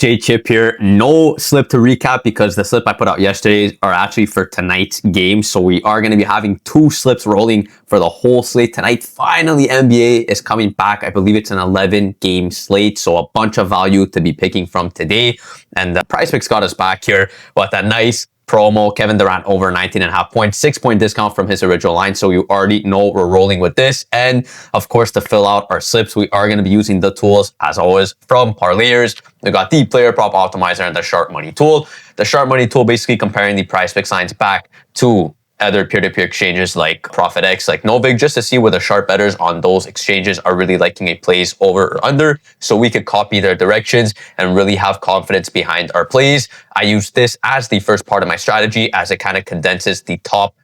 J Chip here. No slip to recap because the slip I put out yesterday are actually for tonight's game. So we are going to be having 2 slips rolling for the whole slate tonight. Finally, NBA is coming back. I believe it's an 11-game slate. So a bunch of value to be picking from today. And the Prizepicks got us back here with a nice promo. Kevin Durant over 19.5 points, 6-point discount from his original line. So you already know we're rolling with this. And of course, to fill out our slips, we are going to be using the tools as always from Parlayers. We got the player prop optimizer and the sharp money tool. The sharp money tool basically comparing the Prizepicks lines back to other peer-to-peer exchanges like Prizepicks, like Novig, just to see where the sharp bettors on those exchanges are really liking a plays over or under, so we could copy their directions and really have confidence behind our plays. I use this as the first part of my strategy as it kind of condenses the top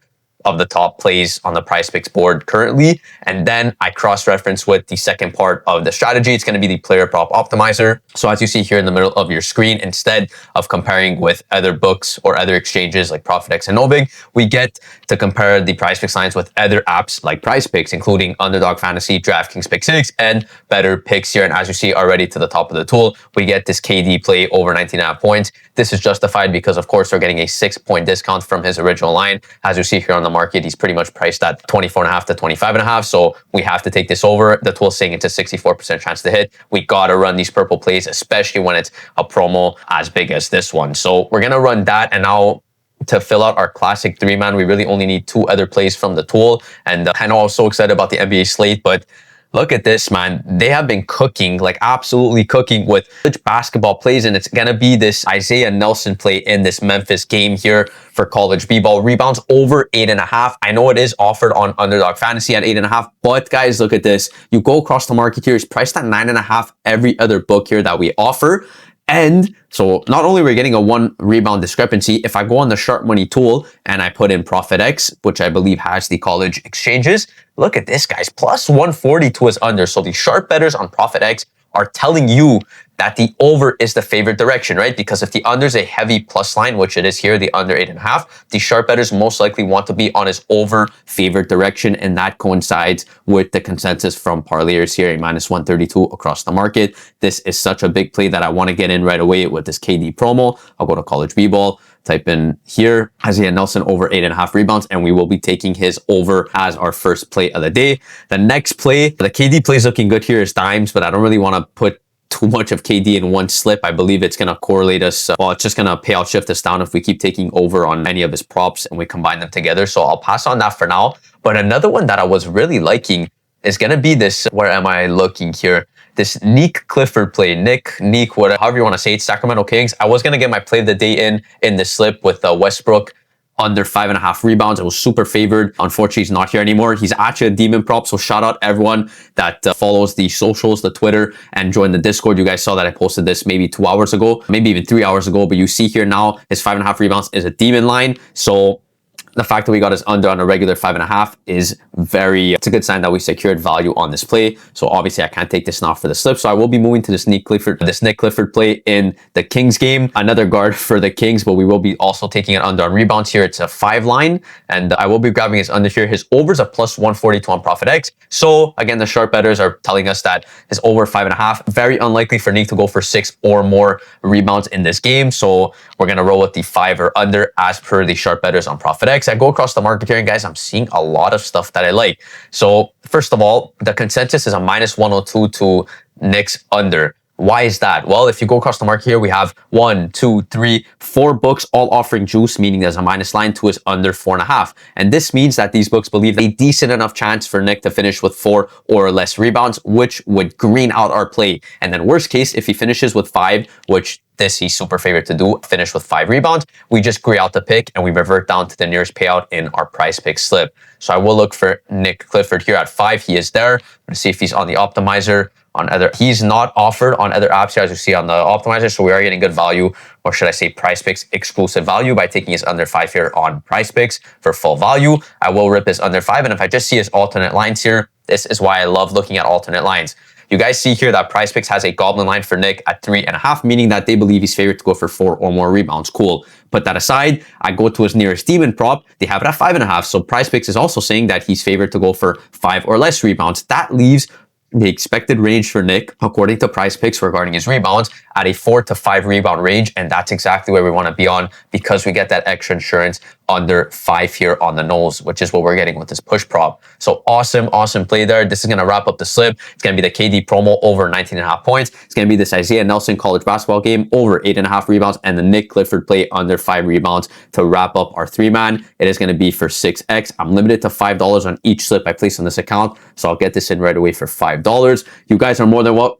plays on the Prizepicks board currently. And then I cross-reference with the second part of the strategy. It's going to be the player prop optimizer. So as you see here in the middle of your screen, instead of comparing with other books or other exchanges like Prizepicks and Novig, we get to compare the Prizepicks lines with other apps like Prizepicks, including Underdog Fantasy, DraftKings Pick 6, and Better Picks here. And as you see already to the top of the tool, we get this KD play over 19.5 points. This is justified because, of course, we're getting a 6-point discount from his original line. As you see here on the market, he's pretty much priced at 24.5 to 25.5. So we have to take this over. The tool's saying it's a 64% chance to hit. We got to run these purple plays, especially when it's a promo as big as this one. So we're going to run that. And now to fill out our classic 3-man, we really only need 2 other plays from the tool. And I know I was so excited about the NBA slate, but look at this, man. They have been cooking, like absolutely cooking with basketball plays, and it's going to be this Isaiah Nelson play in this Memphis game here for college b-ball. Rebounds over 8.5. I know it is offered on Underdog Fantasy at 8.5, but guys, look at this. You go across the market here, it's priced at 9.5 every other book here that we offer. And so not only we're getting a 1 rebound discrepancy, if I go on the sharp money tool and I put in Prizepicks, which I believe has the college exchanges, look at this, guys, plus 140 to his under. So the sharp bettors on Prizepicks are telling you that the over is the favorite direction, right? Because if the under is a heavy plus line, which it is here, the under 8.5, the sharp bettors most likely want to be on his over favorite direction. And that coincides with the consensus from Parlayers here, a minus 132 across the market. This is such a big play that I want to get in right away with this KD promo. I'll go to college b-ball. Type in here, Isaiah Nelson over 8.5 rebounds, and we will be taking his over as our first play of the day. The next play, the KD play is looking good here is dimes, but I don't really want to put too much of KD in one slip. I believe it's going to correlate us. Well, it's just going to payout shift us down if we keep taking over on any of his props and we combine them together. So I'll pass on that for now. But another one that I was really liking is going to be this, where am I looking here? This Nick Clifford play, Nick, whatever, however you want to say it, Sacramento Kings. I was going to get my play of the day in the slip with Westbrook under 5.5 rebounds. It was super favored. Unfortunately, he's not here anymore. He's actually a demon prop. So shout out everyone that follows the socials, the Twitter, and join the Discord. You guys saw that I posted this maybe 2 hours ago, maybe even 3 hours ago. But you see here now, his 5.5 rebounds is a demon line. So the fact that we got his under on a regular 5.5 is it's a good sign that we secured value on this play. So obviously I can't take this now for the slip. So I will be moving to this Nick Clifford play in the Kings game. Another guard for the Kings, but we will be also taking it under on rebounds here. It's a 5 line, and I will be grabbing his under here. His overs are plus 142 on Prizepicks. So again, the sharp bettors are telling us that his over 5.5, very unlikely for Nick to go for 6 or more rebounds in this game. So we're going to roll with the 5 or under as per the sharp bettors on Prizepicks. I go across the market here, and guys, I'm seeing a lot of stuff that I like. So first of all, the consensus is a minus 102 to Nick's under. Why is that? Well, if you go across the market here, we have 1, 2, 3, 4 books all offering juice, meaning there's a minus line to his under 4.5. And this means that these books believe a decent enough chance for Nick to finish with 4 or less rebounds, which would green out our play. And then worst case, if he finishes with 5, which this he's super favorite to do, finish with 5 rebounds, we just gray out the pick and we revert down to the nearest payout in our Prizepicks slip. So I will look for Nick Clifford here at 5. He is there. Let's see if he's on the optimizer. He's not offered on other apps here, as you see on the optimizer. So we are getting good value, or should I say Prizepicks exclusive value, by taking his under 5 here on Prizepicks for full value. I will rip his under 5. And if I just see his alternate lines here, this is why I love looking at alternate lines. You guys see here that Prizepicks has a goblin line for Nick at 3.5, meaning that they believe he's favored to go for 4 or more rebounds. Cool. Put that aside. I go to his nearest demon prop. They have it at 5.5. So Prizepicks is also saying that he's favored to go for 5 or less rebounds. That leaves the expected range for Nick, according to Prizepicks regarding his rebounds, at a 4 to 5 rebound range. And that's exactly where we want to be on because we get that extra insurance under 5 here on the nose, which is what we're getting with this push prop. So awesome, awesome play there. This is going to wrap up the slip. It's going to be the KD promo over 19.5 points. It's going to be this Isaiah Nelson college basketball game over 8.5 rebounds and the Nick Clifford play under 5 rebounds to wrap up our 3-man. It is going to be for 6x. I'm limited to $5 on each slip I place on this account. So I'll get this in right away for $5. You guys are more than what?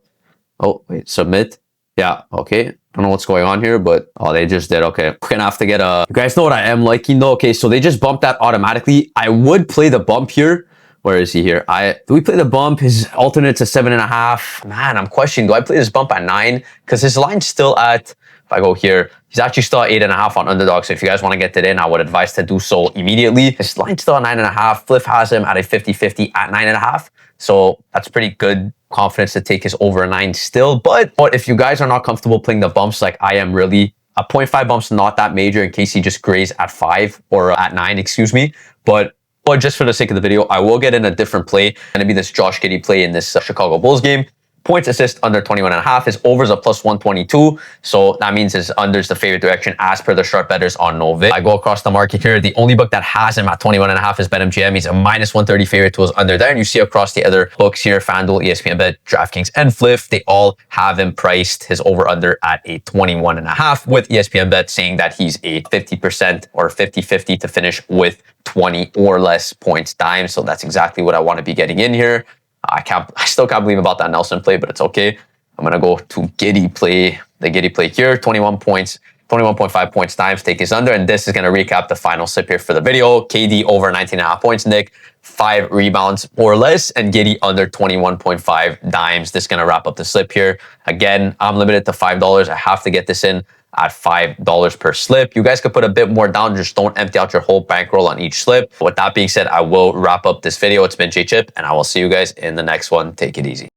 Oh, wait, submit. Yeah, okay. Don't know what's going on here, but oh, they just did. Okay, we're gonna have to get a. You guys know what I am liking though. Okay, so they just bumped that automatically. I would play the bump here. Where is he here? Do we play the bump? His alternate's a 7.5. Man, I'm questioning. Do I play this bump at 9? Because his line's still at. If I go here, he's actually still at 8.5 on underdog. So if you guys want to get it in, I would advise to do so immediately. His line's still at 9.5. Fliff has him at a 50-50 at 9.5. So that's pretty good confidence to take his over a 9 still. But if you guys are not comfortable playing the bumps like I am really, a 0.5 bump's not that major in case he just grays at 5 or at 9, excuse me. But just for the sake of the video, I will get in a different play. It's going to be this Josh Giddey play in this Chicago Bulls game. Points assist under 21.5. His overs a plus 122. So that means his unders the favorite direction as per the sharp bettors on Novit. I go across the market here. The only book that has him at 21.5 is BetMGM. He's a minus 130 favorite to his under there. And you see across the other books here, FanDuel, ESPN Bet, DraftKings, and Fliff, they all have him priced his over under at a 21.5, with ESPN Bet saying that he's a 50% or 50-50 to finish with 20 or less points dimes. So that's exactly what I want to be getting in here. I still can't believe about that Nelson play, but it's okay. I'm going to go to Giddey play, the Giddey play here, 21 points, 21.5 points times, take his under, and this is going to recap the final slip here for the video. KD over 19.5 points, Nick, 5 rebounds or less, and Giddey under 21.5 dimes. This is going to wrap up the slip here. Again, I'm limited to $5. I have to get this in at $5 per slip. You guys could put a bit more down, just don't empty out your whole bankroll on each slip. With that being said, I will wrap up this video. It's been J Chip, and I will see you guys in the next one. Take it easy.